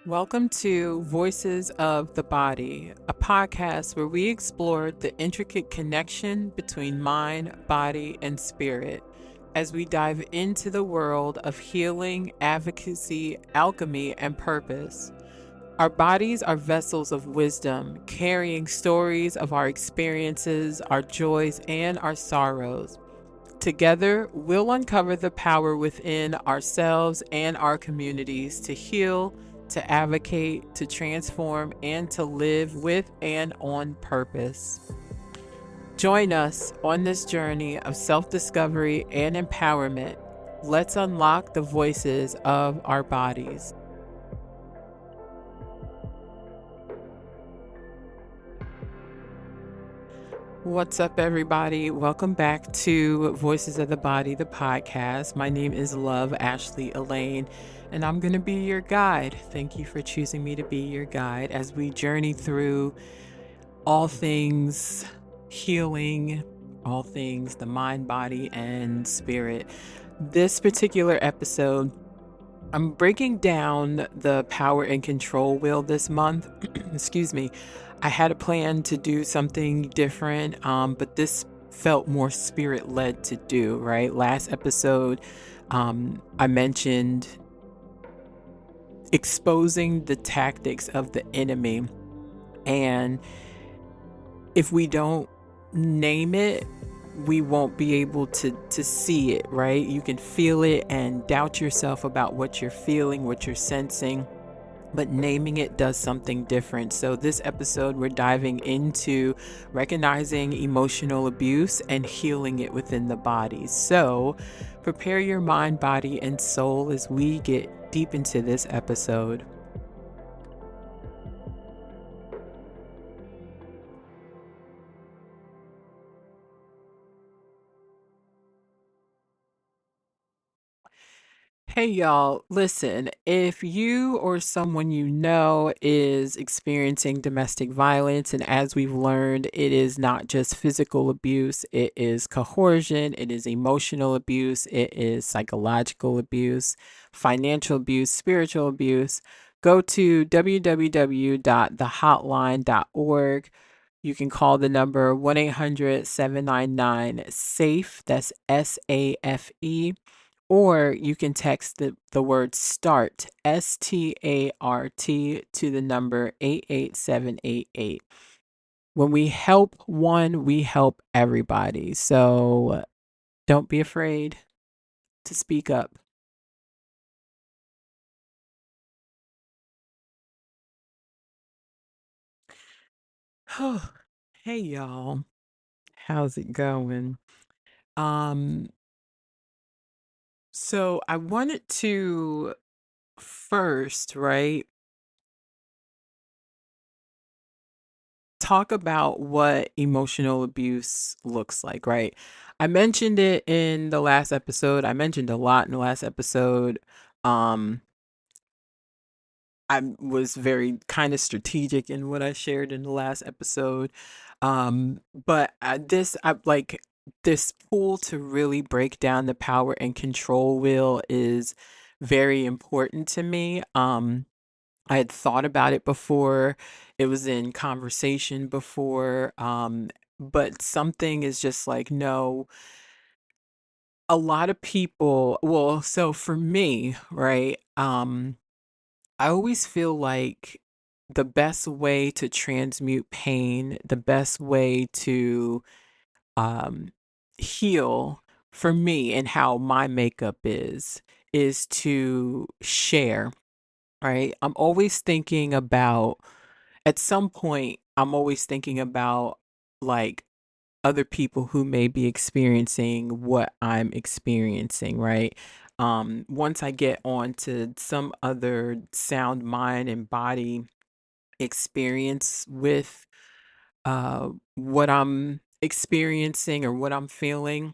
Welcome to Voices of the Body, a podcast where we explore the intricate connection between mind, body, and spirit as we dive into the world of healing, advocacy, alchemy, and purpose. Our bodies are vessels of wisdom, carrying stories of our experiences, our joys, and our sorrows. Together, we'll uncover the power within ourselves and our communities to heal, to advocate, to transform, and to live with and on purpose. Join us on this journey of self discovery and empowerment. Let's unlock the voices of our bodies. What's up, everybody? Welcome back to Voices of the Body, the podcast. My name is Love Ashleie Elaine, and I'm going to be your guide. Thank you for choosing me to be your guide as we journey through all things healing, all things the mind, body, and spirit. This particular episode, I'm breaking down the power and control wheel this month. Excuse me. I had a plan to do something different, but this felt more spirit led to do, right? Last episode, I mentioned exposing the tactics of the enemy. And if we don't name it, we won't be able to see it, right? You can feel it and doubt yourself about what you're feeling, what you're sensing, but naming it does something different. So this episode, we're diving into recognizing emotional abuse and healing it within the body. So prepare your mind, body, and soul as we get deep into this episode. Hey y'all, listen, if you or someone you know is experiencing domestic violence, and as we've learned, it is not just physical abuse, it is coercion, it is emotional abuse, it is psychological abuse, financial abuse, spiritual abuse, go to www.thehotline.org. You can call the number 1-800-799-SAFE, that's SAFE, or you can text the word START, START, to the number 88788. When we help one, we help everybody. So don't be afraid to speak up. Hey y'all, how's it going? Um, so I wanted to first, right, talk about what emotional abuse looks like, right? I mentioned it in the last episode. I mentioned a lot in the last episode. Um, I was very kind of strategic in what I shared in the last episode. But I like this tool to really break down the power and control wheel is very important to me. I had thought about it before. It was in conversation before. But something is just like, no, a lot of people, well, so for me, right? I always feel like the best way to transmute pain, the best way to um heal for me and how my makeup is to share, right? I'm always thinking about at some point, I'm always thinking about like other people who may be experiencing what I'm experiencing, right? Once I get on to some other sound mind and body experience with what I'm experiencing or what I'm feeling,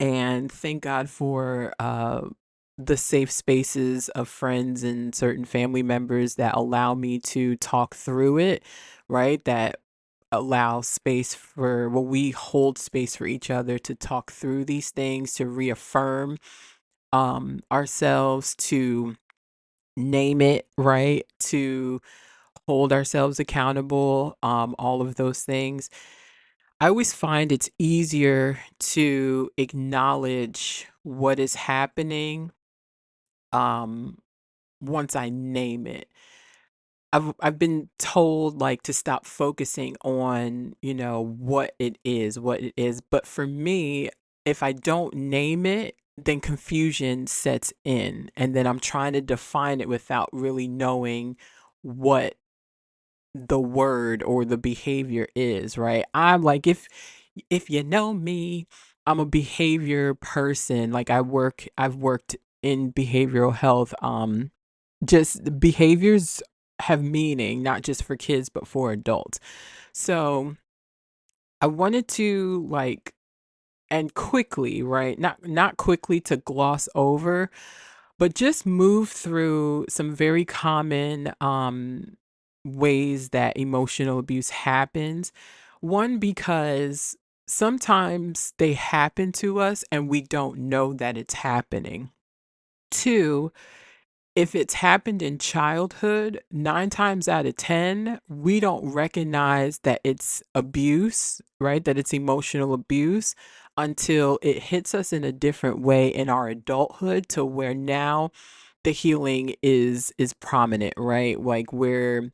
and thank God for the safe spaces of friends and certain family members that allow me to talk through it, right? That allow space for, well, we hold space for each other to talk through these things, to reaffirm ourselves, to name it, right? To hold ourselves accountable, all of those things. I always find it's easier to acknowledge what is happening um, once I name it. I've been told like to stop focusing on, what it is. But for me, if I don't name it, then confusion sets in. And then I'm trying to define it without really knowing what the word or the behavior is, right? I'm like, if you know me, I'm a behavior person. Like I've worked in behavioral health. Just the behaviors have meaning, not just for kids, but for adults. So I wanted to like, and quickly, right? Not quickly to gloss over, but just move through some very common ways that emotional abuse happens. One, because sometimes they happen to us and we don't know that it's happening. Two, if it's happened in childhood, 9 times out of 10, we don't recognize that it's abuse, right? That it's emotional abuse until it hits us in a different way in our adulthood, to where now the healing is prominent, right? Like we're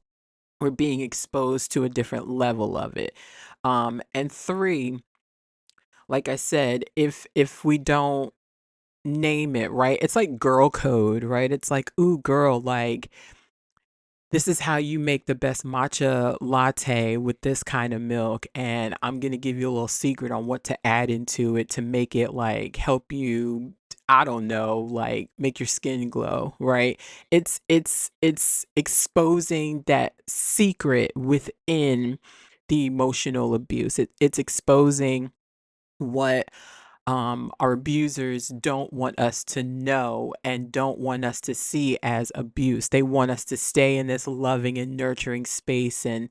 being exposed to a different level of it. And three, like I said, if we don't name it, right? It's like girl code, right? It's like, ooh, girl, like this is how you make the best matcha latte with this kind of milk. And I'm going to give you a little secret on what to add into it to make it like help you, I don't know, like make your skin glow, right? It's exposing that secret within the emotional abuse. It's exposing what our abusers don't want us to know and don't want us to see as abuse. They want us to stay in this loving and nurturing space and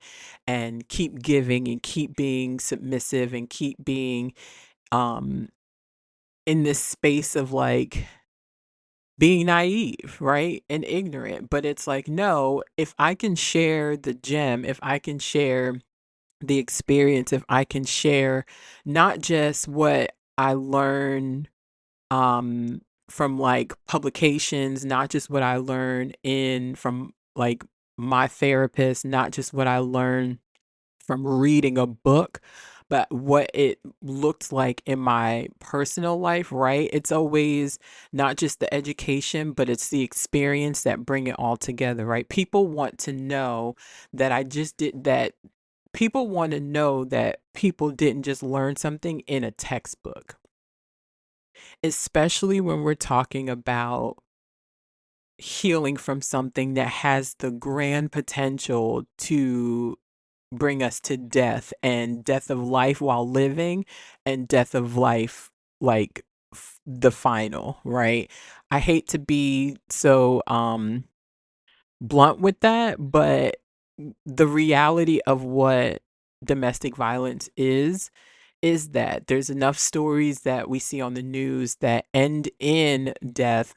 keep giving and keep being submissive and keep being um in this space of like being naive, right? And ignorant. But it's like, no, if I can share the gem, if I can share the experience, if I can share not just what I learned um from like publications, not just what I learned in from like my therapist, not just what I learned from reading a book, but what it looked like in my personal life, right? It's always not just the education, but it's the experience that bring it all together, right? People want to know that I just did that. People want to know that people didn't just learn something in a textbook, especially when we're talking about healing from something that has the grand potential to bring us to death, and death of life while living and death of life like the final, right? I hate to be so blunt with that, but the reality of what domestic violence is that there's enough stories that we see on the news that end in death,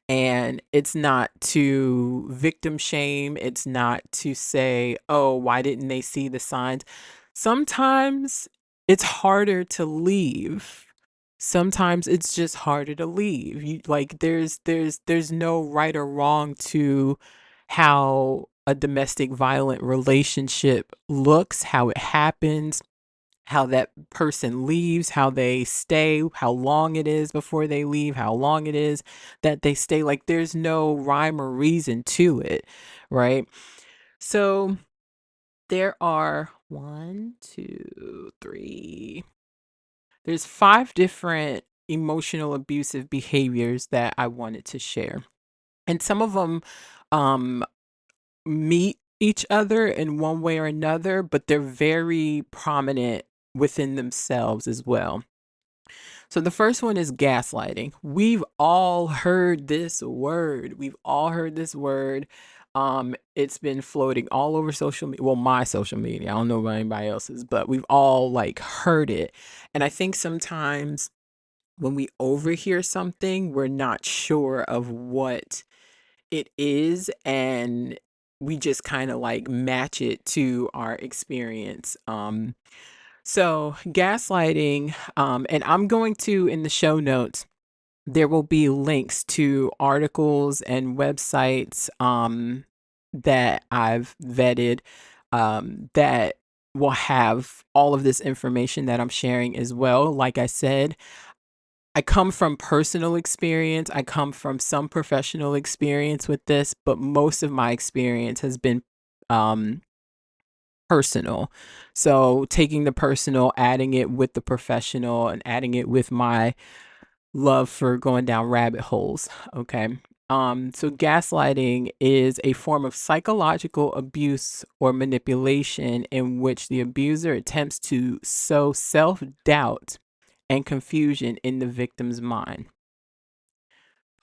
and it's not to victim shame, it's not to say, oh, why didn't they see the signs? Sometimes it's harder to leave. Sometimes it's just harder to leave. You like there's no right or wrong to how a domestic violent relationship looks, how it happens, how that person leaves, how they stay, how long it is before they leave, how long it is that they stay. Like there's no rhyme or reason to it, right? So there are one, two, three. There's 5 different emotional abusive behaviors that I wanted to share. And some of them um meet each other in one way or another, but they're very prominent within themselves as well. So the first one is gaslighting. We've all heard this word. We've all heard this word. It's been floating all over social media. Well, my social media. I don't know about anybody else's, but we've all like heard it. And I think sometimes when we overhear something, we're not sure of what it is, and we just kind of like match it to our experience. So gaslighting, and I'm going to, in the show notes, there will be links to articles and websites that I've vetted that will have all of this information that I'm sharing as well. Like I said, I come from personal experience. I come from some professional experience with this, but most of my experience has been um, personal. So taking the personal, adding it with the professional, and adding it with my love for going down rabbit holes. Okay. So gaslighting is a form of psychological abuse or manipulation in which the abuser attempts to sow self-doubt and confusion in the victim's mind.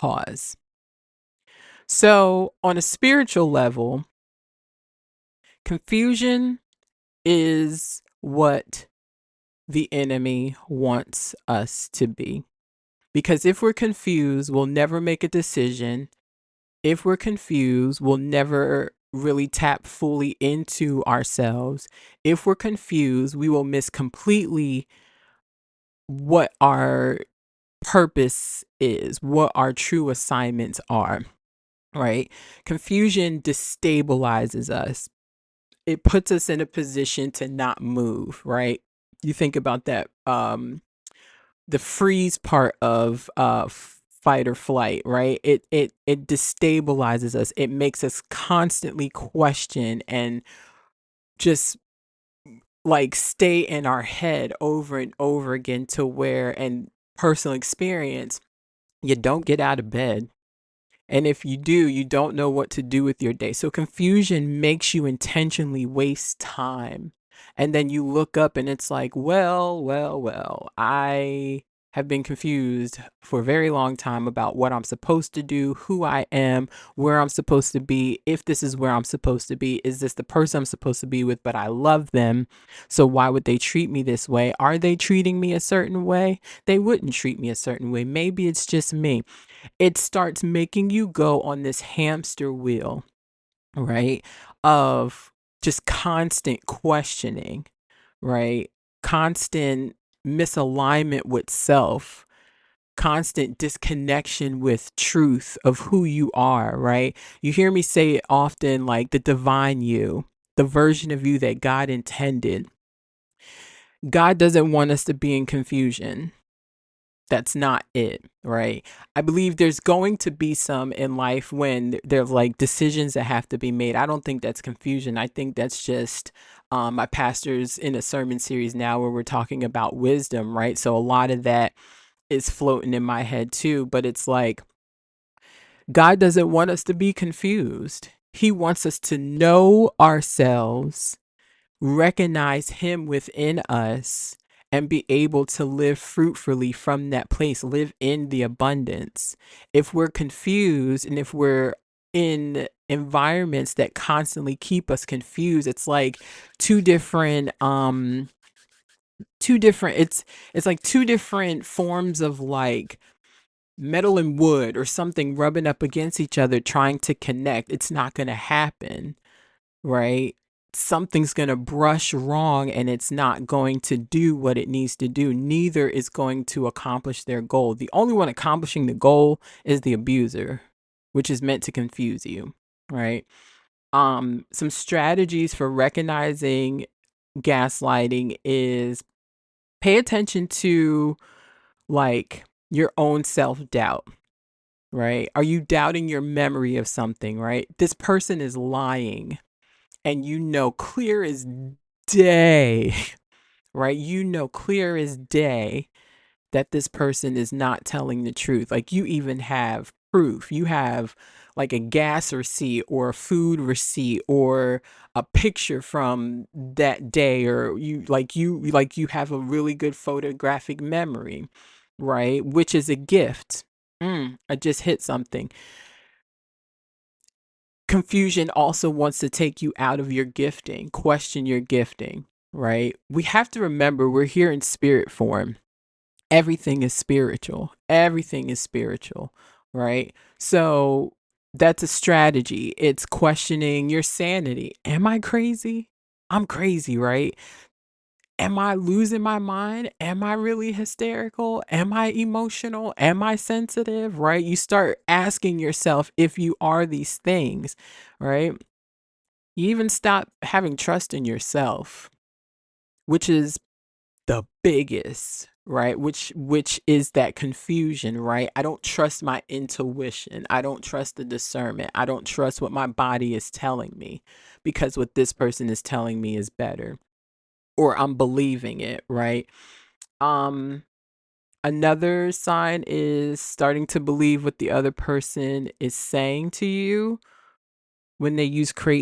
Pause. So, on a spiritual level, confusion is what the enemy wants us to be. Because if we're confused, we'll never make a decision. If we're confused, we'll never really tap fully into ourselves. If we're confused, we will miss completely what our purpose is, what our true assignments are, right? Confusion destabilizes us. It puts us in a position to not move, right? You think about that the freeze part of fight or flight, right? It destabilizes us. It makes us constantly question and just like stay in our head over and over again, to where, and personal experience, you don't get out of bed. And if you do, you don't know what to do with your day. So confusion makes you intentionally waste time. And then you look up and it's like, well, I have been confused for a very long time about what I'm supposed to do, who I am, where I'm supposed to be, if this is where I'm supposed to be, is this the person I'm supposed to be with, but I love them. So why would they treat me this way? Are they treating me a certain way? They wouldn't treat me a certain way. Maybe it's just me. It starts making you go on this hamster wheel, right? Of just constant questioning, right? Constant misalignment with self, constant disconnection with truth of who you are, right? You hear me say it often, like the divine you, the version of you that God intended. God doesn't want us to be in confusion. That's not it, right? I believe there's going to be some in life when there's like decisions that have to be made. I don't think that's confusion. I think that's just my pastor's in a sermon series now where we're talking about wisdom, right? So a lot of that is floating in my head too, but it's like God doesn't want us to be confused. He wants us to know ourselves, recognize him within us, and be able to live fruitfully from that place, live in the abundance. If we're confused and if we're in environments that constantly keep us confused, it's like two different it's like two different forms of like metal and wood or something rubbing up against each other trying to connect. It's not going to happen, right? Something's going to brush wrong and it's not going to do what it needs to do. Neither is going to accomplish their goal. The only one accomplishing the goal is the abuser, which is meant to confuse you, right? Some strategies for recognizing gaslighting is pay attention to like your own self-doubt, right? Are you doubting your memory of something, right? This person is lying and you know clear as day, right? You know clear as day that this person is not telling the truth. Like you even have proof. You have like a gas receipt or a food receipt or a picture from that day, or you have a really good photographic memory, right? Which is a gift. I just hit something. Confusion also wants to take you out of your gifting, question your gifting, right? We have to remember we're here in spirit form. Everything is spiritual. Everything is spiritual, right? So That's a strategy. It's questioning your sanity. Am I crazy? I'm crazy, right? Am I losing my mind? Am I really hysterical? Am I emotional? Am I sensitive? Right? You start asking yourself if you are these things, right? You even stop having trust in yourself, which is the biggest, right? Which is that confusion, right? I don't trust my intuition. I don't trust the discernment. I don't trust what my body is telling me because what this person is telling me is better, or I'm believing it, right? Um Another sign is starting to believe what the other person is saying to you when they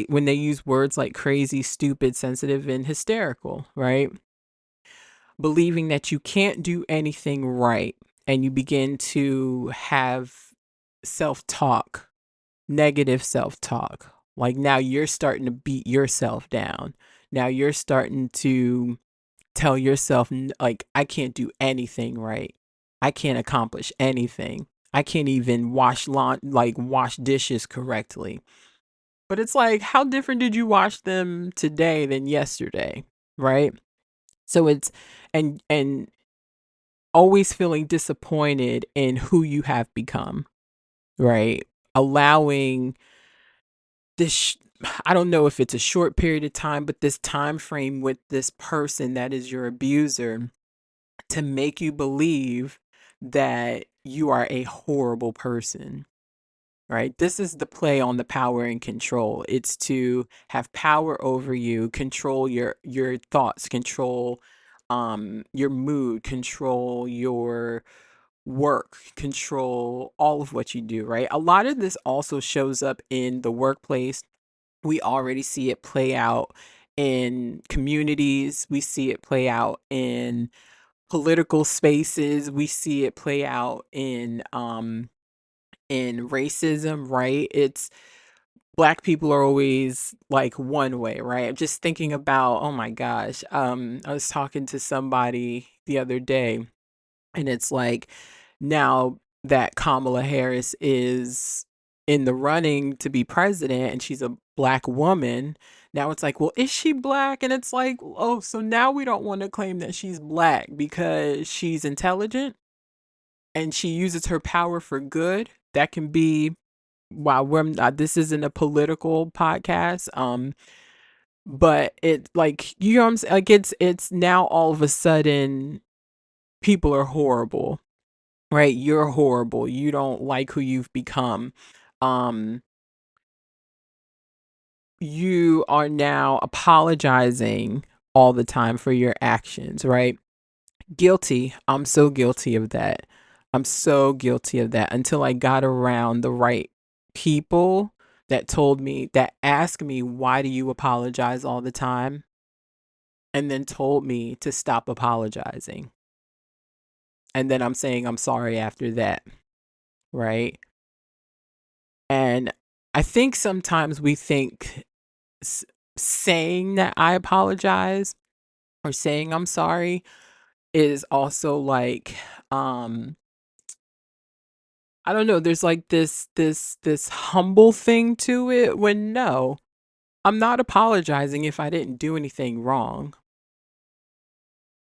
when they use words like crazy, stupid, sensitive, and hysterical, right? Believing that you can't do anything right, and you begin to have self-talk, negative self-talk. Like now you're starting to beat yourself down. Now you're starting to tell yourself like, I can't do anything right. I can't accomplish anything. I can't even wash dishes correctly. But it's like, how different did you wash them today than yesterday, right? So it's and always feeling disappointed in who you have become, right? Allowing this I don't know if it's a short period of time, but this time frame with this person that is your abuser to make you believe that you are a horrible person, right? This is the play on the power and control. It's to have power over you, control your thoughts, control your mood, control your work, control all of what you do, right? A lot of this also shows up in the workplace. We already see it play out in communities. We see it play out in political spaces. We see it play out in racism, right? It's black people are always like one way, right? I'm just thinking about, oh my gosh. I was talking to somebody the other day, and it's like, now that Kamala Harris is in the running to be president and she's a black woman, now it's like, well, is she black? And it's like, oh, so now we don't want to claim that she's black because she's intelligent and she uses her power for good. That can be, wow, we're not, this isn't a political podcast. But it, like, you know what I'm saying? Like, it's now all of a sudden people are horrible, right? You're horrible. You don't like who you've become. Um, you are now apologizing all the time for your actions, right? Guilty. I'm so guilty of that. I'm so guilty of that until I got around the right people that told me, that asked me, why do you apologize all the time? And then told me to stop apologizing. And then I'm saying I'm sorry after that, right? And I think sometimes we think s- saying that I apologize or saying I'm sorry is also like, um I don't know, there's like this humble thing to it, when no, I'm not apologizing if I didn't do anything wrong,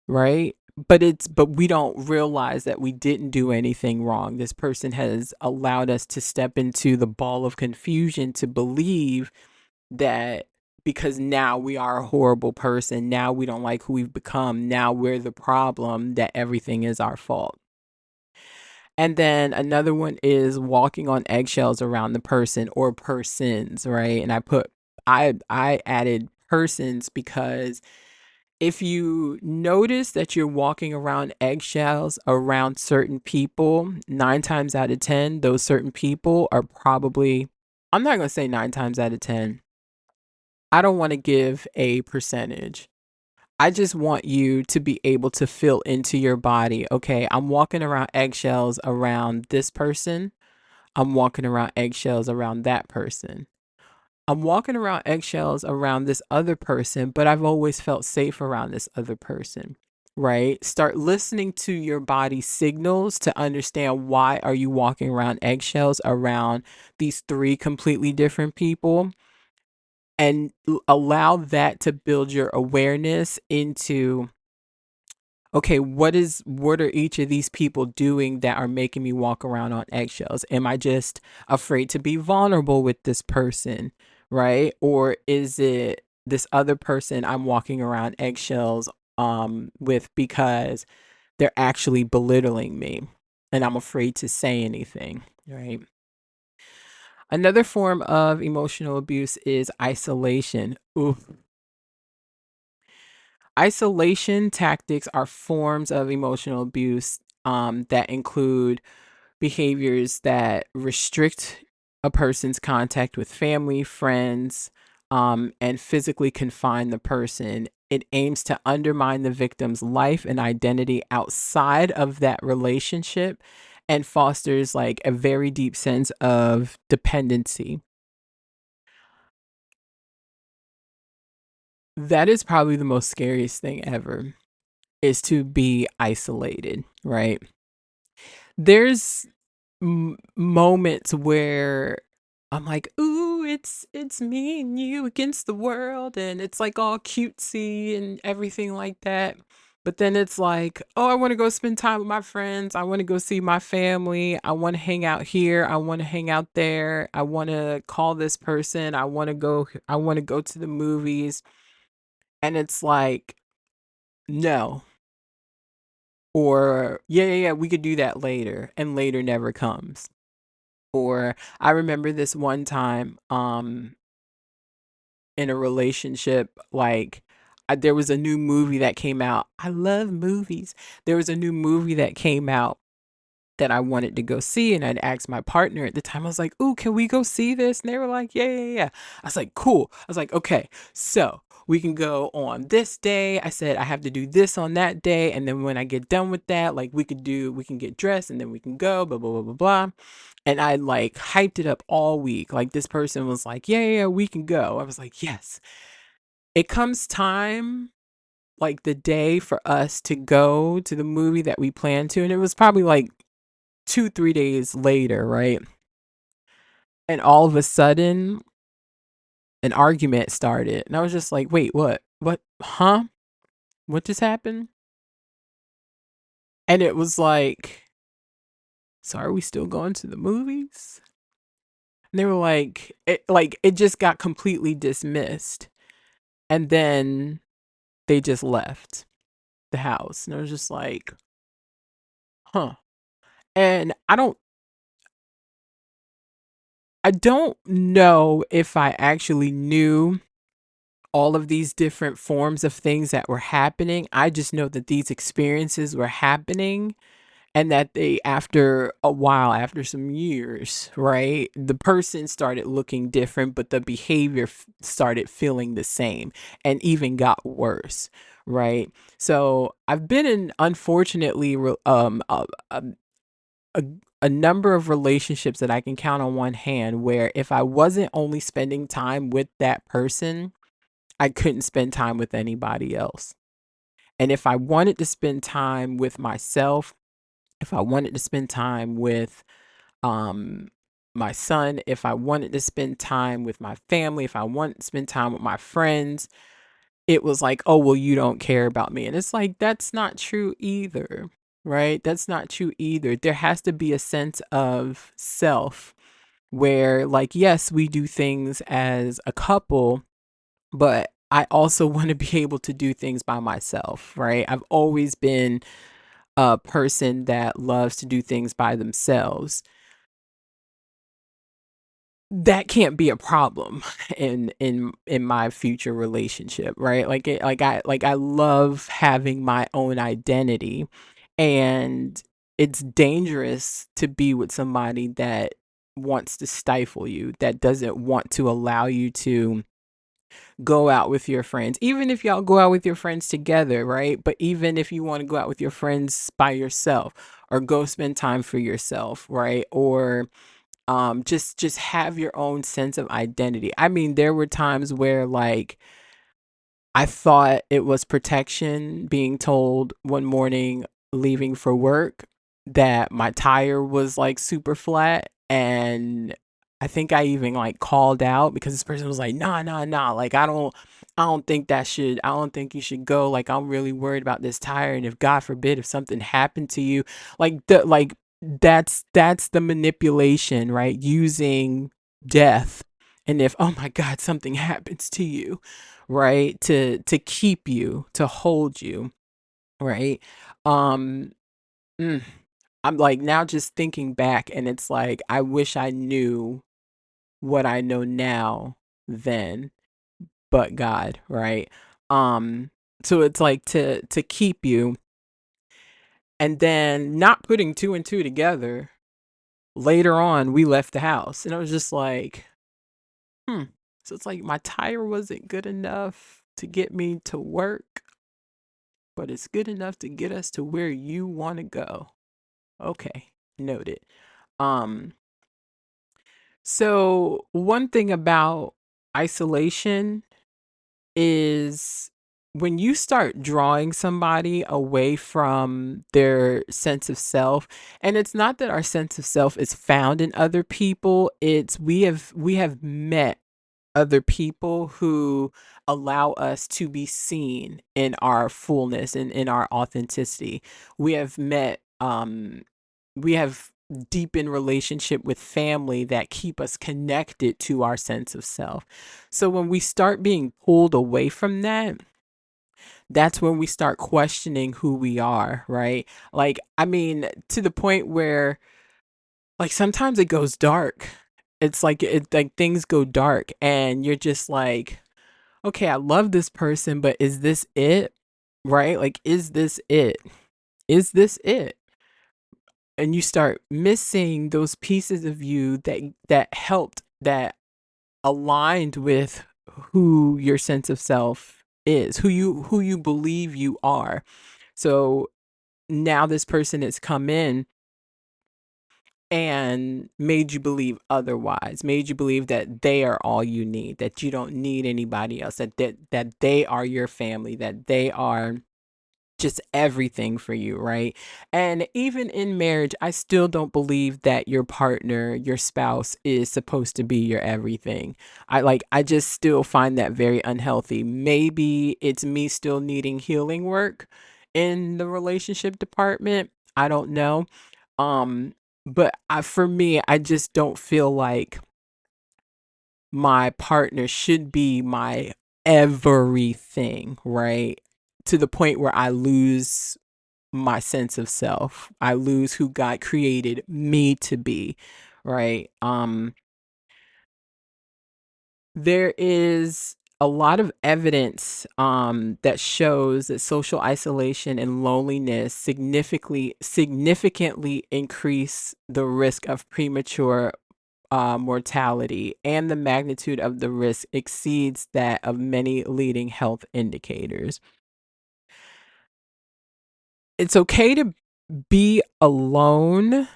right? But we don't realize that we didn't do anything wrong. This person has allowed us to step into the ball of confusion to believe that because now we are a horrible person, now we don't like who we've become, now we're the problem, that everything is our fault. And then another one is walking on eggshells around the person or persons, right? And I added persons because if you notice that you're walking around eggshells around certain people, 9 times out of 10, those certain people are probably, I'm not going to say 9 times out of 10. I don't want to give a percentage. I just want you to be able to feel into your body. Okay, I'm walking around eggshells around this person. I'm walking around eggshells around that person. I'm walking around eggshells around this other person, but I've always felt safe around this other person. right? Start listening to your body signals to understand why are you walking around eggshells around these three completely different people, and allow that to build your awareness into, okay, what are each of these people doing that are making me walk around on eggshells? Am I just afraid to be vulnerable with this person, right? Or is it this other person I'm walking around eggshells with because they're actually belittling me and I'm afraid to say anything, right? Another form of emotional abuse is isolation. Oof. Isolation tactics are forms of emotional abuse that include behaviors that restrict a person's contact with family, friends, and physically confine the person. It aims to undermine the victim's life and identity outside of that relationship and fosters like a very deep sense of dependency. That is probably the most scariest thing ever, is to be isolated, right? There's moments where I'm like, "Ooh, it's me and you against the world," and it's like all cutesy and everything like that. But then it's like, "Oh, I want to go spend time with my friends. I want to go see my family. I want to hang out here. I want to hang out there. I want to call this person. I want to go to the movies." And it's like, "No." Or, "Yeah, yeah, yeah, we could do that later." And later never comes. Or I remember this one time in a relationship, like there was a new movie that came out. I love movies. There was a new movie that came out that I wanted to go see, and I'd asked my partner at the time. I was like, "Ooh, can we go see this?" And they were like, "Yeah, yeah, yeah." I was like, "Cool." I was like, "Okay, so we can go on this day." I said I have to do this on that day, and then when I get done with that, like we can get dressed and then we can go, blah blah blah blah blah. And I like hyped it up all week. Like this person was like, "Yeah, yeah, yeah, we can go." I was like, "Yes." It comes time, like the day for us to go to the movie that we planned to, and it was probably like 2, 3 days later, right? And all of a sudden, an argument started. And I was just like, wait, what? What? Huh? What just happened? And it was like, so are we still going to the movies? And they were like it just got completely dismissed. And then they just left the house. And I was just like, huh. And I don't know if I actually knew all of these different forms of things that were happening. I just know that these experiences were happening and that they, after a while, after some years, right, the person started looking different, but the behavior started feeling the same and even got worse, right? So I've been in, unfortunately, a, a number of relationships that I can count on one hand where if I wasn't only spending time with that person, I couldn't spend time with anybody else. And if I wanted to spend time with myself, if I wanted to spend time with um my son, if I wanted to spend time with my family, if I wanted to spend time with my friends, it was like, "Oh, well, you don't care about me." And it's like that's not true either, right? That's not true either. There has to be a sense of self where, like, yes, we do things as a couple, but I also want to be able to do things by myself, right? I've always been a person that loves to do things by themselves. That can't be a problem in my future relationship, right? Like I love having my own identity, and it's dangerous to be with somebody that wants to stifle you, that doesn't want to allow you to go out with your friends, even if y'all go out with your friends together, right? But even if you want to go out with your friends by yourself or go spend time for yourself, right? Or just have your own sense of identity. I mean, there were times where like I thought it was protection being told one morning leaving for work that my tire was like super flat. And I think I even like called out because this person was like, nah, nah, nah. Like, I don't think you should go. Like, I'm really worried about this tire. And if God forbid, if something happened to you, that's the manipulation, right? Using death. And if, oh my God, something happens to you, right, to keep you, to hold you, right. um mm, I'm like now just thinking back, and it's like I wish I knew what I know now then, but God, right. So it's like to keep you, and then not putting two and two together. Later on we left the house, and I was just like, hmm, so it's like my tire wasn't good enough to get me to work, but it's good enough to get us to where you want to go. Okay, noted. Um, so one thing about isolation is when you start drawing somebody away from their sense of self, and it's not that our sense of self is found in other people, it's we have met other people who allow us to be seen in our fullness and in our authenticity. We have met we have deepened relationship with family that keep us connected to our sense of self. So when we start being pulled away from that, that's when we start questioning who we are, right? Like, I mean, to the point where like sometimes it goes dark. It's like things go dark and you're just like, okay, I love this person, but is this it? Right? Like, is this it? Is this it? And you start missing those pieces of you that helped, that aligned with who your sense of self is, who you believe you are. So now this person has come in and made you believe otherwise, made you believe that they are all you need, that you don't need anybody else, that they are your family, that they are just everything for you, right? And even in marriage, I still don't believe that your partner, your spouse is supposed to be your everything. I just still find that very unhealthy. Maybe it's me still needing healing work in the relationship department. I don't know. Um but for me, I just don't feel like my partner should be my everything, right? To the point where I lose my sense of self. I lose who God created me to be, right? There is a lot of evidence that shows that social isolation and loneliness significantly increase the risk of premature mortality, and the magnitude of the risk exceeds that of many leading health indicators. It's okay to be alone,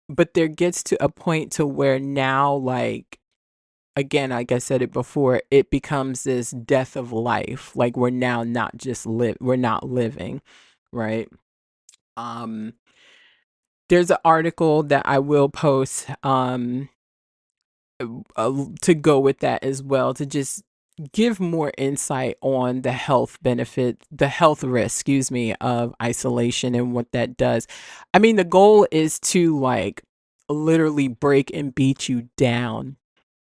but there gets to a point to where now, like, again, like I said it before, it becomes this death of life. Like, we're now not just we're not living, right? Um, there's an article that I will post to go with that as well, to just give more insight on the health benefit, the health risk, excuse me, of isolation and what that does. I mean, the goal is to like literally break and beat you down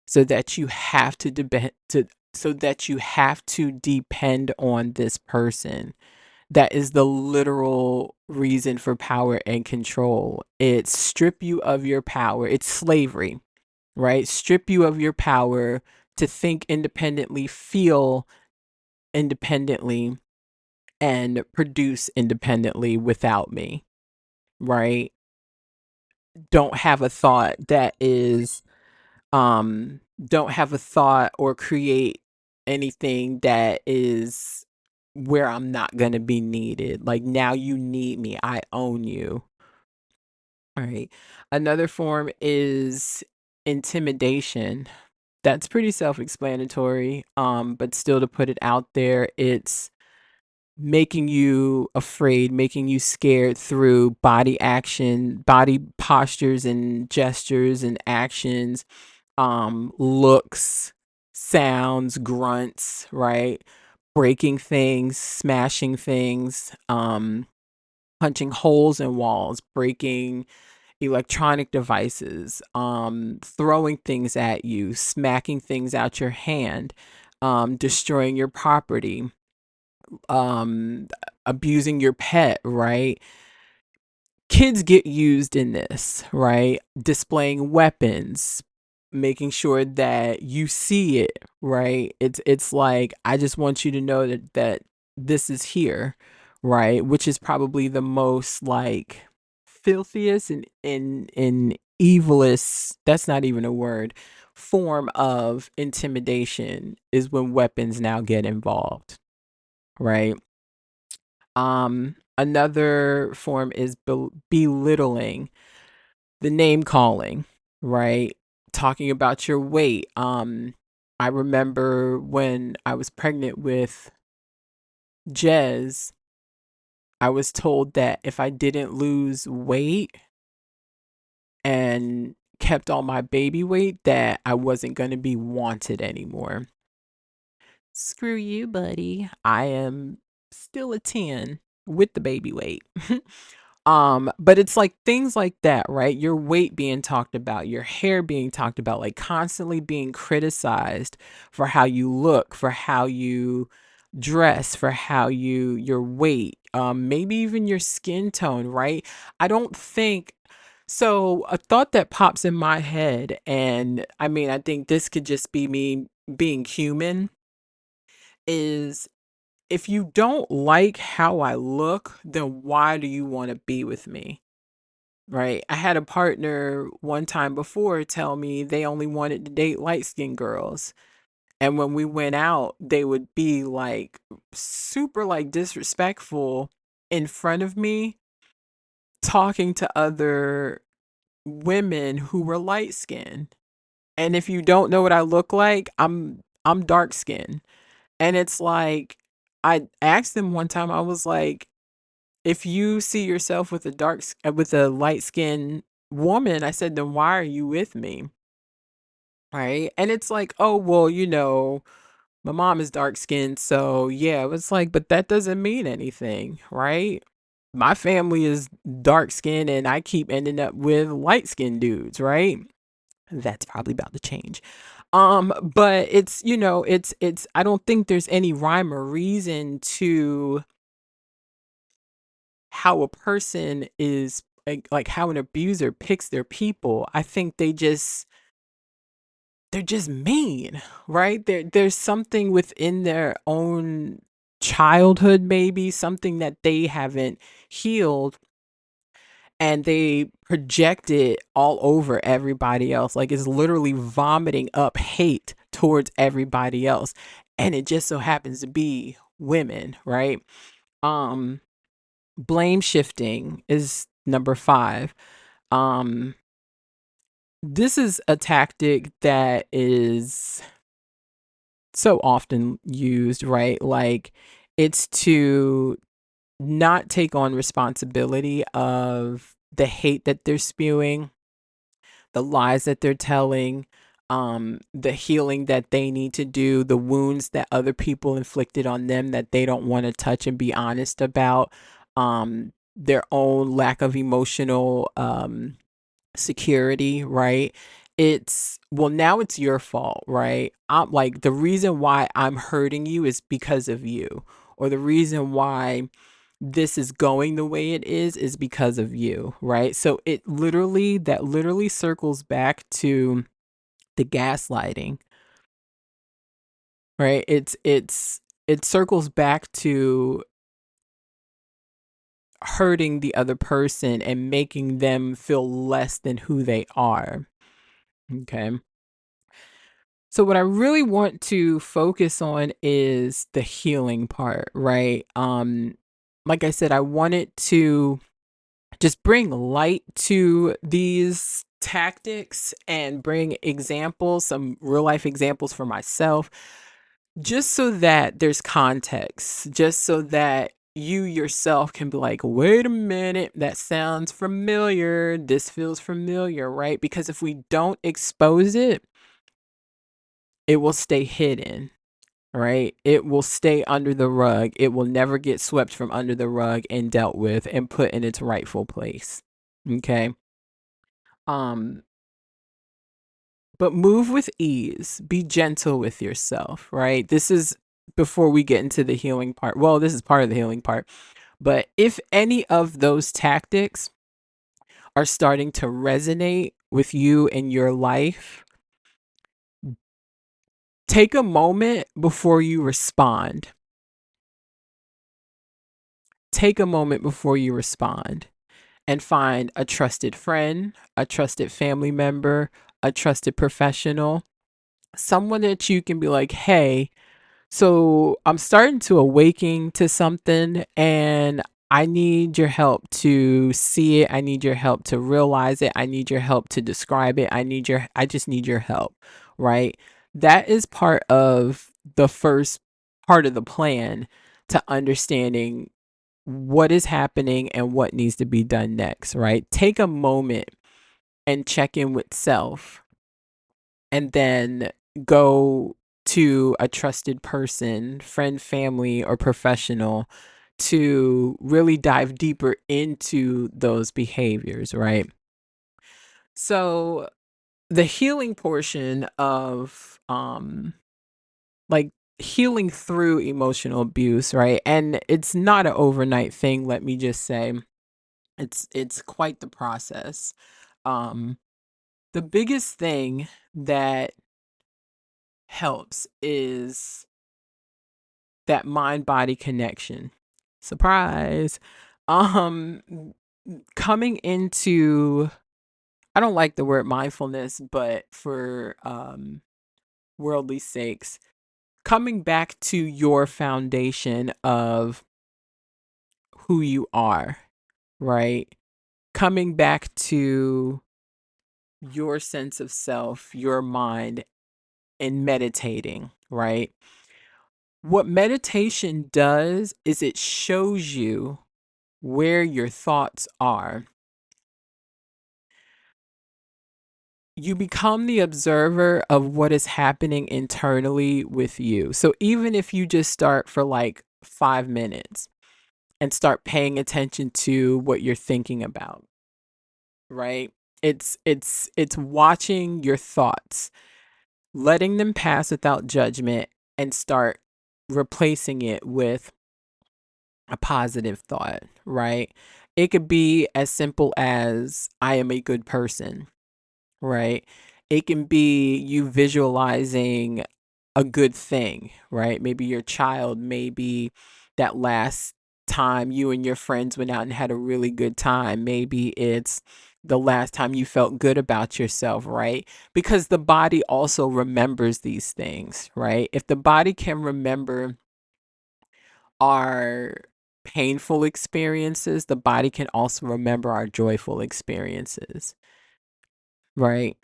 so that you have to depend to so that you have to depend on this person. That is the literal reason for power and control. It's strip you of your power. It's slavery, right? Strip you of your power to think independently, feel independently, and produce independently without me, right? Don't have a thought that is, don't have a thought or create anything that is where I'm not going to be needed. Like, now you need me. I own you. All right. Another form is intimidation. That's pretty self-explanatory. But still to put it out there, it's making you afraid, making you scared through body action, body postures and gestures and actions, looks, sounds, grunts, right? Breaking things, smashing things, punching holes in walls, breaking electronic devices, throwing things at you, smacking things out your hand, destroying your property, um, abusing your pet, right? Kids get used in this, right? Displaying weapons, making sure that you see it, right? It's like I just want you to know that this is here, right? Which is probably the most like filthiest and evilest, that's not even a word, form of intimidation is when weapons now get involved, right? Another form is belittling, the name calling, right? Talking about your weight. I remember when I was pregnant with Jez, I was told that if I didn't lose weight and kept all my baby weight, that I wasn't going to be wanted anymore. Screw you, buddy. I am still a 10 with the baby weight. But it's like things like that, right? Your weight being talked about, your hair being talked about, like constantly being criticized for how you look, for how you dress, for how your weight, maybe even your skin tone, right? I don't think so. A thought that pops in my head, and I mean, I think this could just be me being human, is if you don't like how I look, then why do you want to be with me? Right. I had a partner one time before tell me they only wanted to date light skinned girls. And when we went out, they would be like super like disrespectful in front of me, talking to other women who were light skinned. And if you don't know what I look like, I'm dark skinned. And it's like I asked them one time, I was like, if you see yourself with with a light skinned woman, I said, then why are you with me? Right. And it's like, oh, well, my mom is dark skinned. So yeah, it's like, but that doesn't mean anything. Right. My family is dark skinned and I keep ending up with light skinned dudes. Right. That's probably about to change. But it's I don't think there's any rhyme or reason to how a person is like how an abuser picks their people. I think they're just mean, right? There's something within their own childhood, maybe something that they haven't healed, and they project it all over everybody else. Like it's literally vomiting up hate towards everybody else. And it just so happens to be women, right? Um Blame shifting is number 5. Um, this is a tactic that is so often used, right? Like it's to not take on responsibility of the hate that they're spewing, the lies that they're telling, the healing that they need to do, the wounds that other people inflicted on them that they don't want to touch and be honest about, their own lack of emotional security, right? It's well, now it's your fault, right? I'm like the reason why I'm hurting you is because of you, or the reason why this is going the way it is because of you, right? So that literally circles back to the gaslighting, right? It circles back to hurting the other person and making them feel less than who they are. Okay. So what I really want to focus on is the healing part, right? Like I said, I wanted to just bring light to these tactics and bring examples, some real life examples for myself, just so that there's context, just so that you yourself can be like, wait a minute, that sounds familiar. This feels familiar, right? Because if we don't expose it, it will stay hidden, right? It will stay under the rug. It will never get swept from under the rug and dealt with and put in its rightful place. Okay. Um, but move with ease. Be gentle with yourself, right? This is before we get into the healing part. Well, this is part of the healing part. But if any of those tactics are starting to resonate with you in your life, take a moment before you respond. Take a moment before you respond and find a trusted friend, a trusted family member, a trusted professional, someone that you can be like, hey, so I'm starting to awaken to something and I need your help to see it. I need your help to realize it. I need your help to describe it. I just need your help, right? That is part of the first part of the plan to understanding what is happening and what needs to be done next, right? Take a moment and check in with self and then go to a trusted person, friend, family, or professional to really dive deeper into those behaviors, right? So the healing portion of like healing through emotional abuse, right? And it's not an overnight thing, let me just say. It's quite the process. Um the biggest thing that helps is that mind body connection. Surprise. Um coming into, I don't like the word mindfulness, but for worldly sakes, coming back to your foundation of who you are, right? Coming back to your sense of self, your mind, and meditating, right? What meditation does is it shows you where your thoughts are. You become the observer of what is happening internally with you. So even if you just start for like 5 minutes and start paying attention to what you're thinking about, right? It's watching your thoughts, letting them pass without judgment and start replacing it with a positive thought, right? It could be as simple as I am a good person, right? It can be you visualizing a good thing, right? Maybe your child, maybe that last time you and your friends went out and had a really good time. Maybe it's the last time you felt good about yourself, right? Because the body also remembers these things, right? If the body can remember our painful experiences, the body can also remember our joyful experiences, right?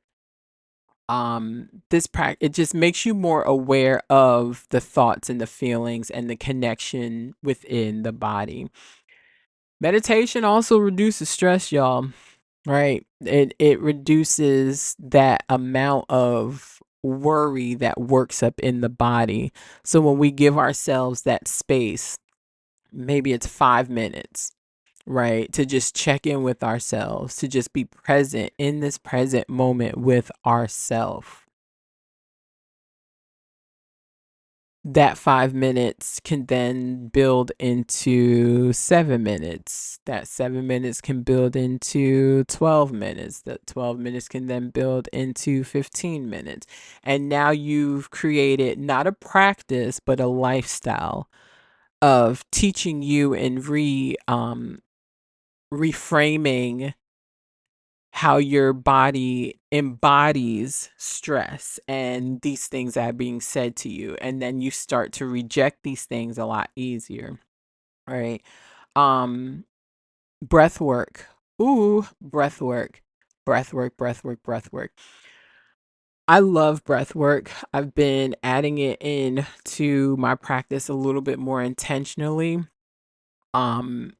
This practice, it just makes you more aware of the thoughts and the feelings and the connection within the body. Meditation also reduces stress, y'all, right? It reduces that amount of worry that works up in the body. So when we give ourselves that space, maybe it's 5 minutes, right? To just check in with ourselves, to just be present in this present moment with ourselves. That 5 minutes can then build into 7 minutes. That 7 minutes can build into 12 minutes. That 12 minutes can then build into 15 minutes. And now you've created not a practice, but a lifestyle of teaching you and reframing how your body embodies stress and these things that are being said to you, and then you start to reject these things a lot easier, right? um Breath work. Ooh, breath work. Breath work, breath work, breath work. I love breath work. I've been adding it in to my practice a little bit more intentionally. Um,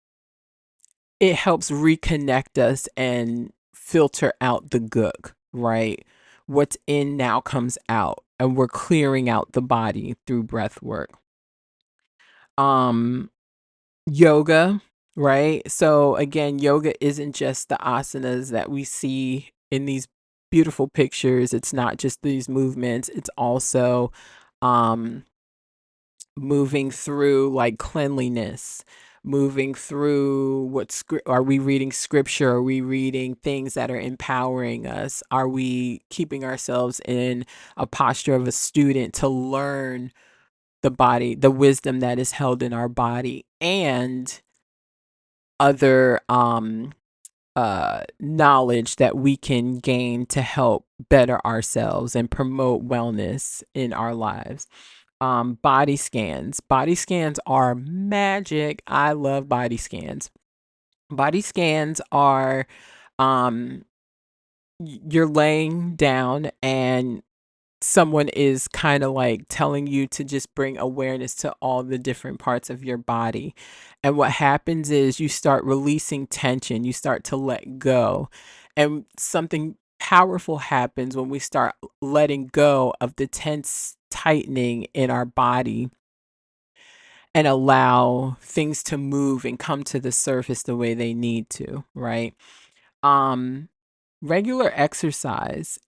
it helps reconnect us and filter out the gook, right? What's in now comes out, and we're clearing out the body through breath work. Um, Yoga, right? So again, yoga isn't just the asanas that we see in these beautiful pictures. It's not just these movements. It's also um moving through like cleanliness, moving through are we reading scripture? Are we reading things that are empowering us? Are we keeping ourselves in a posture of a student to learn the body, the wisdom that is held in our body, and other knowledge that we can gain to help better ourselves and promote wellness in our lives. Body scans. Body scans are magic. I love body scans. Body scans are um you're laying down and someone is kind of like telling you to just bring awareness to all the different parts of your body. And what happens is you start releasing tension, you start to let go. And something powerful happens when we start letting go of the tense tightening in our body and allow things to move and come to the surface the way they need to, right? Um Regular exercise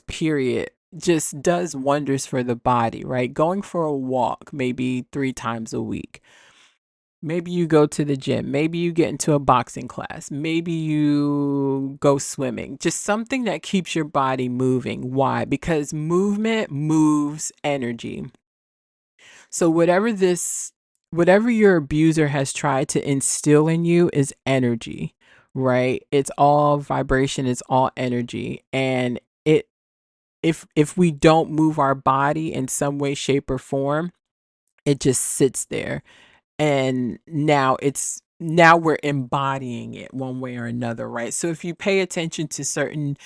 period just does wonders for the body, right? Going for a walk maybe 3 times a week. Maybe you go to the gym. Maybe you get into a boxing class. Maybe you go swimming. Just something that keeps your body moving. Why? Because movement moves energy. So whatever your abuser has tried to instill in you is energy, right? It's all vibration, it's all energy. And it if we don't move our body in some way, shape, or form, it just sits there. And now we're embodying it one way or another, right? So if you pay attention to certain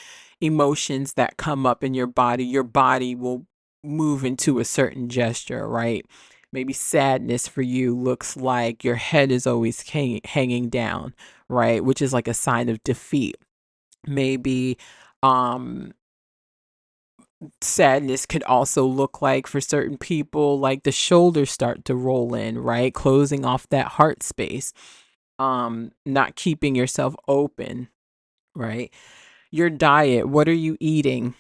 emotions that come up in your body will move into a certain gesture, right? Maybe sadness for you looks like your head is always hanging down, right? Which is like a sign of defeat. Maybe um sadness could also look like for certain people like the shoulders start to roll in, right? Closing off that heart space. Not keeping yourself open, right? Your diet, what are you eating?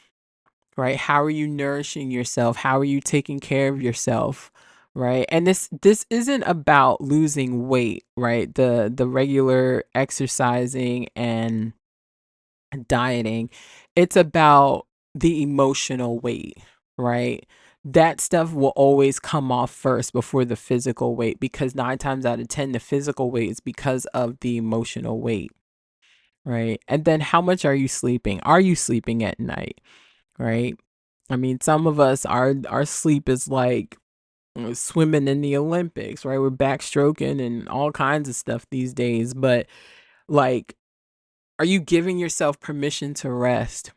Right? How are you nourishing yourself? How are you taking care of yourself? Right? And this isn't about losing weight, right? The regular exercising and dieting, it's about the emotional weight, right? That stuff will always come off first before the physical weight because 9 times out of 10, the physical weight is because of the emotional weight, right? And then how much are you sleeping? Are you sleeping at night, right? I mean, some of us, our sleep is like swimming in the Olympics, right? We're backstroking and all kinds of stuff these days, but like, are you giving yourself permission to rest?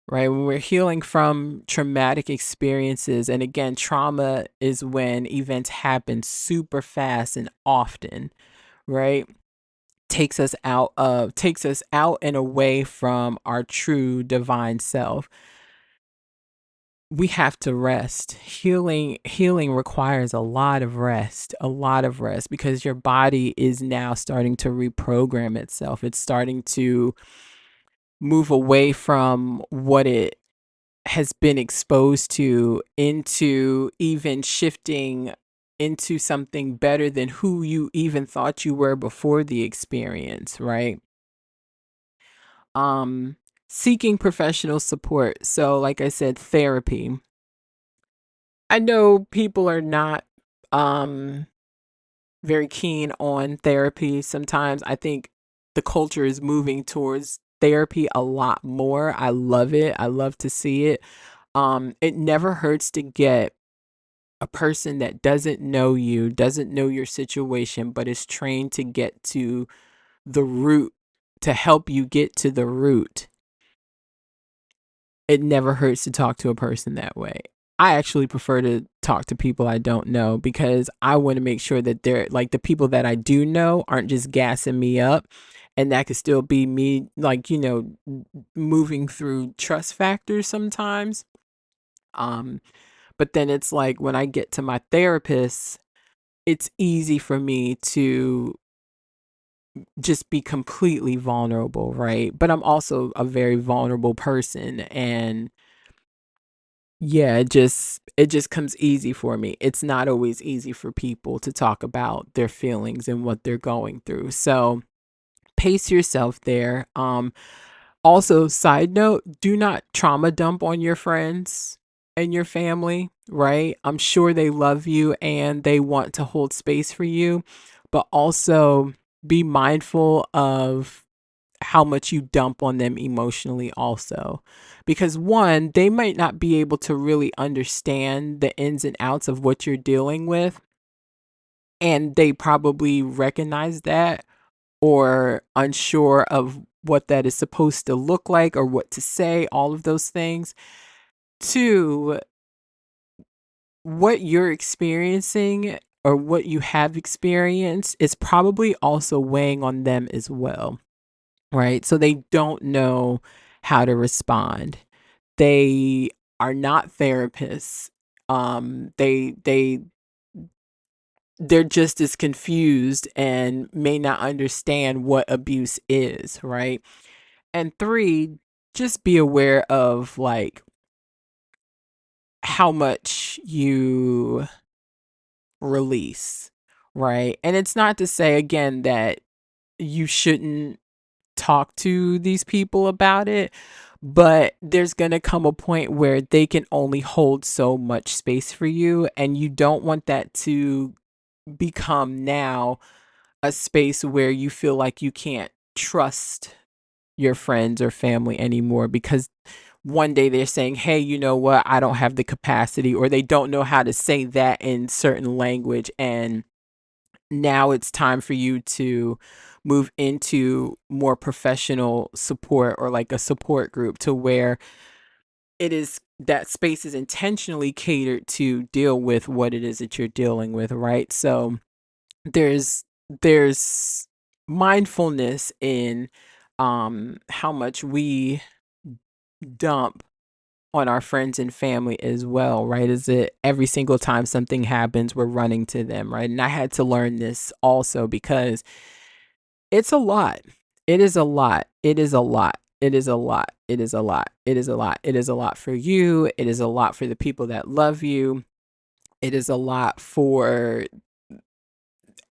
Right? When we're healing from traumatic experiences, and again, trauma is when events happen super fast and often, right? Takes us out and away from our true divine self. We have to rest. Healing requires a lot of rest because your body is now starting to reprogram itself. It's starting to move away from what it has been exposed to into even shifting into something better than who you even thought you were before the experience, right? Um Seeking professional support. So like I said, therapy. I know people are not um very keen on therapy sometimes. I think the culture is moving towards therapy a lot more. I love it. I love to see it. It never hurts to get a person that doesn't know you, doesn't know your situation, but is trained to get to the root to help you get to the root, it never hurts to talk to a person that way. I actually prefer to talk to people I don't know because I want to make sure that they're like the people that I do know aren't just gassing me up. And that could still be me, like, moving through trust factors sometimes. Um, but then it's like when I get to my therapist, it's easy for me to just be completely vulnerable, right? But I'm also a very vulnerable person, and yeah, it just comes easy for me. It's not always easy for people to talk about their feelings and what they're going through. So, pace yourself there. Also, side note, do not trauma dump on your friends and your family, right? I'm sure they love you and they want to hold space for you, but also be mindful of how much you dump on them emotionally also. Because one, they might not be able to really understand the ins and outs of what you're dealing with, and they probably recognize that or unsure of what that is supposed to look like or what to say, all of those things. Two, what you're experiencing or what you have experienced is probably also weighing on them as well, right? So they don't know how to respond. They are not therapists. They're just as confused and may not understand what abuse is, right? And three, just be aware of like how much you release, right? And it's not to say again that you shouldn't talk to these people about it, but there's going to come a point where they can only hold so much space for you, and you don't want that to become now a space where you feel like you can't trust your friends or family anymore because one day they're saying, hey, you know what, I don't have the capacity, or they don't know how to say that in certain language. And now it's time for you to move into more professional support or like a support group to where it is that space is intentionally catered to deal with what it is that you're dealing with, right? So there's mindfulness in how much we dump on our friends and family as well, right? Is it every single time something happens, we're running to them, right? And I had to learn this also because it's a lot. It is a lot. It is a lot. It is a lot. It is a lot. It is a lot. It is a lot for you. It is a lot for the people that love you. It is a lot for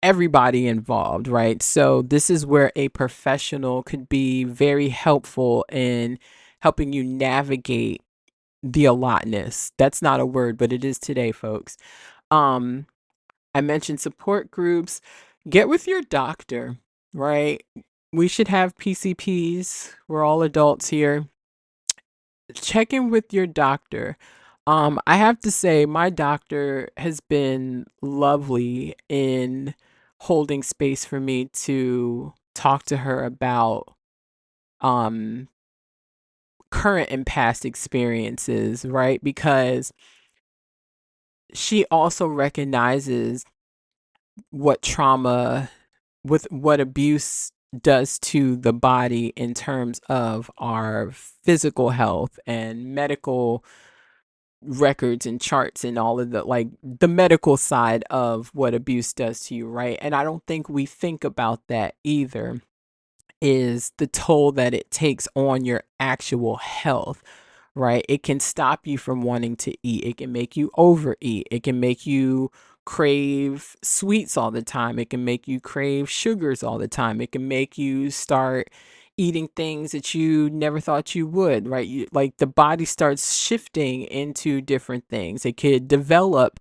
everybody involved, right? So this is where a professional could be very helpful in helping you navigate the allotness. That's not a word, but it is today, folks. Um, I mentioned support groups. Get with your doctor, right? We should have PCPs. We're all adults here. Check in with your doctor. I have to say, my doctor has been lovely in holding space for me to talk to her about um current and past experiences, right? Because she also recognizes what trauma, with what abuse does to the body in terms of our physical health and medical records and charts and all of the like the medical side of what abuse does to you, right? And I don't think we think about that either, is the toll that it takes on your actual health, right? It can stop you from wanting to eat. It can make you overeat. It can make you crave sweets all the time. It can make you crave sugars all the time. It can make you start eating things that you never thought you would, right? Like the body starts shifting into different things. It could develop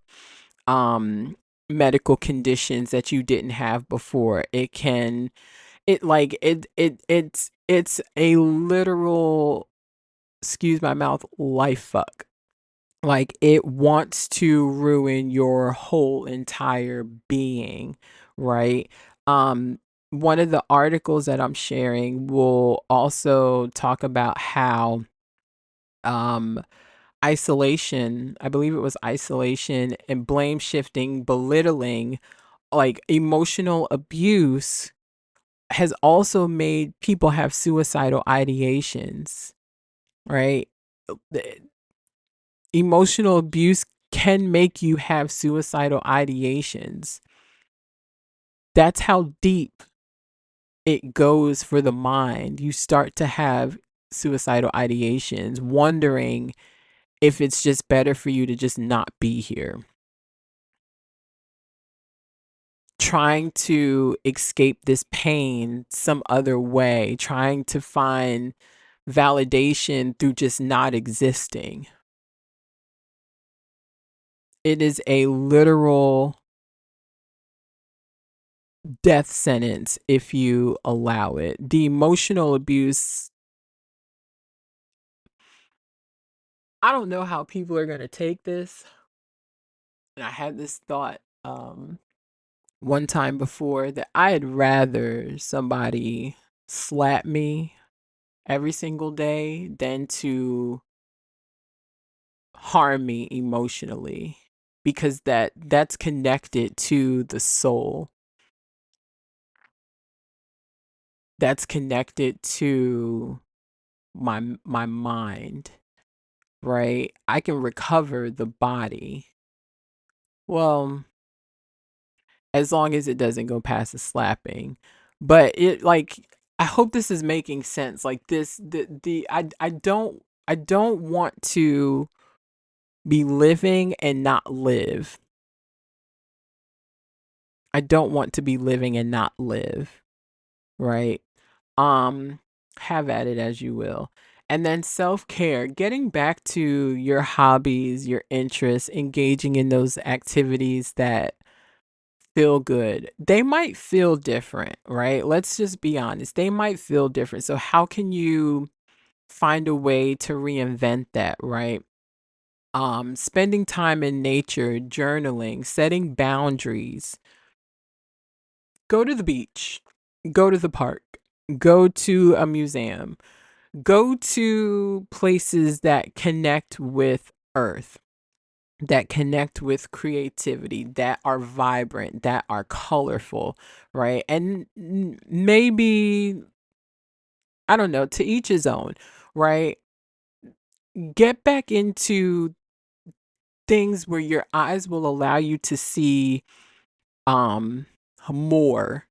um medical conditions that you didn't have before. It can it like it's a literal, excuse my mouth, life fuck. Like it wants to ruin your whole entire being, right? one of the articles that I'm sharing will also talk about how um isolation, I believe it was isolation and blame shifting, belittling, like emotional abuse has also made people have suicidal ideations, right? The- Emotional abuse can make you have suicidal ideations. That's how deep it goes for the mind. You start to have suicidal ideations, wondering if it's just better for you to just not be here. Trying to escape this pain some other way, trying to find validation through just not existing. It is a literal death sentence if you allow it. The emotional abuse, I don't know how people are going to take this. And I had this thought one time before that I'd rather somebody slap me every single day than to harm me emotionally, because that's connected to the soul. That's connected to my mind, right? I can recover the body. Well, as long as it doesn't go past the slapping. But it, like, I hope this is making sense. Like this the I don't want to be living and not live. I don't want to be living and not live, right? Um have at it as you will. And then self-care, getting back to your hobbies, your interests, engaging in those activities that feel good. They might feel different, right? Let's just be honest. They might feel different. So how can you find a way to reinvent that, right? Spending time in nature, journaling, setting boundaries. Go to the beach, go to the park, go to a museum, go to places that connect with earth, that connect with creativity, that are vibrant, that are colorful, right? And maybe, I don't know, to each his own, right? Get back into things where your eyes will allow you to see um more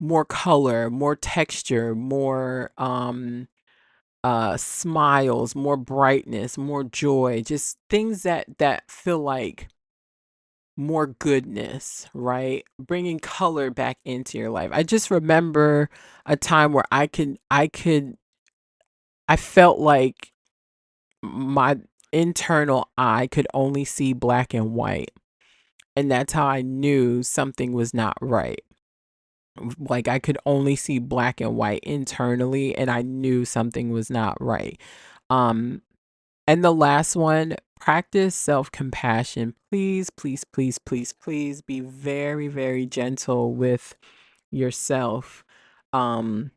more color, more texture, more smiles, more brightness, more joy, just things that feel like more goodness, right? Bringing color back into your life. I just remember a time where I felt like my internal eye could only see black and white. And that's how I knew something was not right. Like I could only see black and white internally, and I knew something was not right. Um and the last one, practice self-compassion. Please, please, please, please, please be very, very gentle with yourself. Um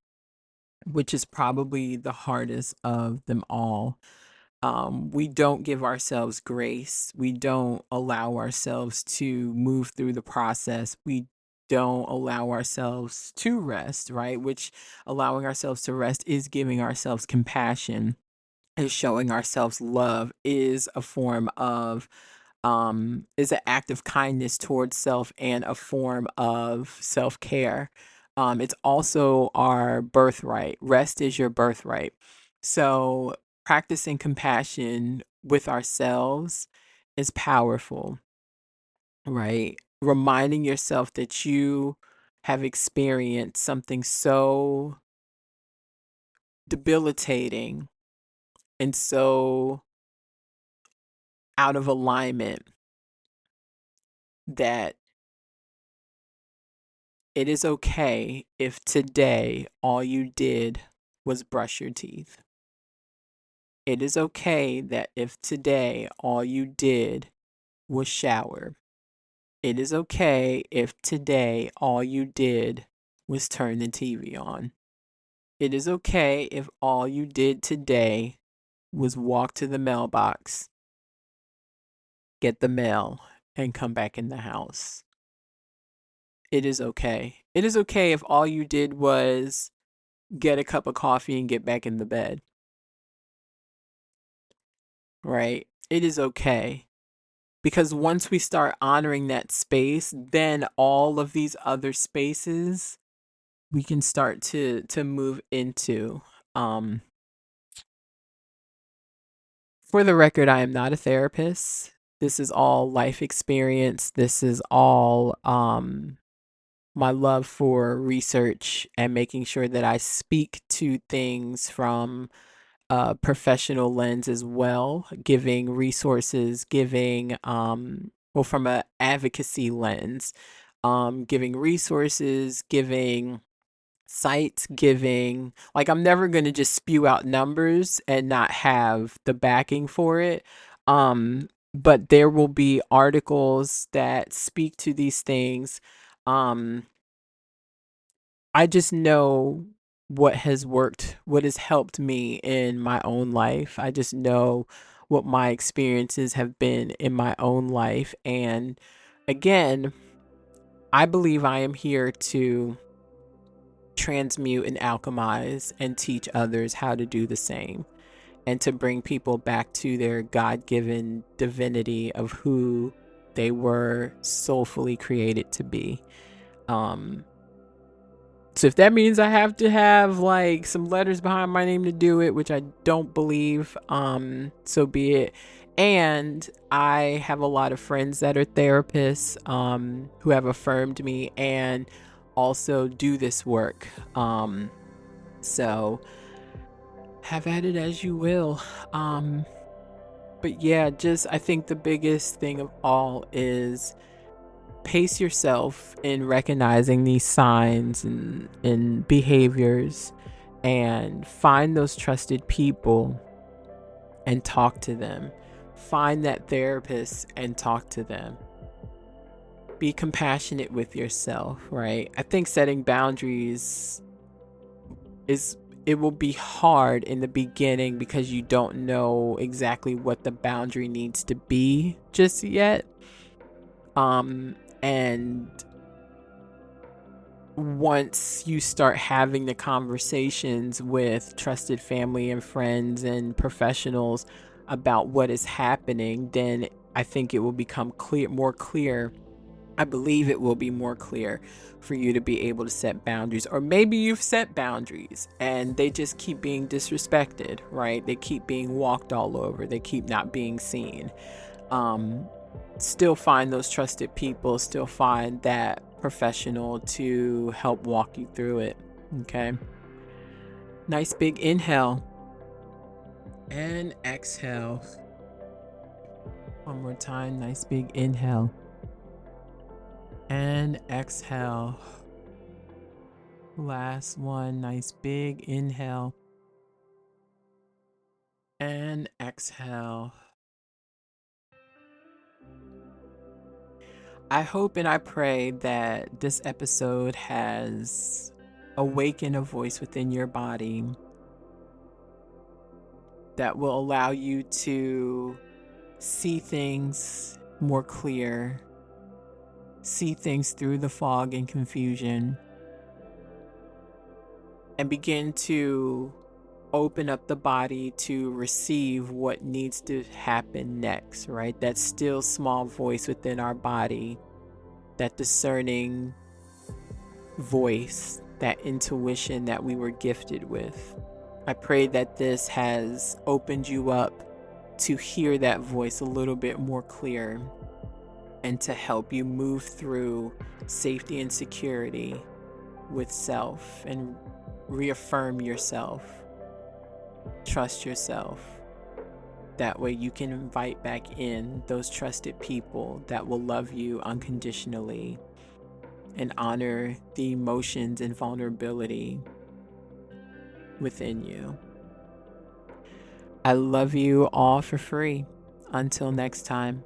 which is probably the hardest of them all. We don't give ourselves grace. We don't allow ourselves to move through the process. We don't allow ourselves to rest, right? Which allowing ourselves to rest is giving ourselves compassion, is showing ourselves love, is a form of is an act of kindness towards self and a form of self-care. It's also our birthright. Rest is your birthright. So practicing compassion with ourselves is powerful, right? Reminding yourself that you have experienced something so debilitating and so out of alignment that it is okay if today all you did was brush your teeth. It is okay that if today all you did was shower. It is okay if today all you did was turn the TV on. It is okay if all you did today was walk to the mailbox, get the mail, and come back in the house. It is okay. It is okay if all you did was get a cup of coffee and get back in the bed, right? It is okay. Because once we start honoring that space, then all of these other spaces we can start to move into. Um for the record, I am not a therapist. This is all life experience. This is all my love for research and making sure that I speak to things from a professional lens as well, giving resources, giving well, from a advocacy lens, giving resources, giving sites, giving, like, I'm never going to just spew out numbers and not have the backing for it. But there will be articles that speak to these things. um I just know what has worked, what has helped me in my own life. I just know what my experiences have been in my own life. And again, I believe I am here to transmute and alchemize and teach others how to do the same, and to bring people back to their God given divinity of who they were soulfully created to be. Um, So if that means I have to have like some letters behind my name to do it, which I don't believe, so be it. And I have a lot of friends that are therapists, who have affirmed me and also do this work. So have at it as you will. Um, but yeah, just I think the biggest thing of all is pace yourself in recognizing these signs and behaviors, and find those trusted people and talk to them. Find that therapist and talk to them. Be compassionate with yourself, right? I think setting boundaries is, it will be hard in the beginning because you don't know exactly what the boundary needs to be just yet. And once you start having the conversations with trusted family and friends and professionals about what is happening, then I think it will become more clear. I believe it will be more clear for you to be able to set boundaries. Or maybe you've set boundaries and they just keep being disrespected, right? They keep being walked all over, they keep not being seen. um, Still find those trusted people, still find that professional to help walk you through it. Okay. Nice big inhale and exhale. One more time. Nice big inhale and exhale. Last one. Nice big inhale and exhale. I hope and I pray that this episode has awakened a voice within your body that will allow you to see things more clear, see things through the fog and confusion, and begin to open up the body to receive what needs to happen next, right? That still small voice within our body, that discerning voice, that intuition that we were gifted with. I pray that this has opened you up to hear that voice a little bit more clear, and to help you move through safety and security with self, and reaffirm yourself, trust yourself. That way you can invite back in those trusted people that will love you unconditionally and honor the emotions and vulnerability within you. I love you all for free. Until next time.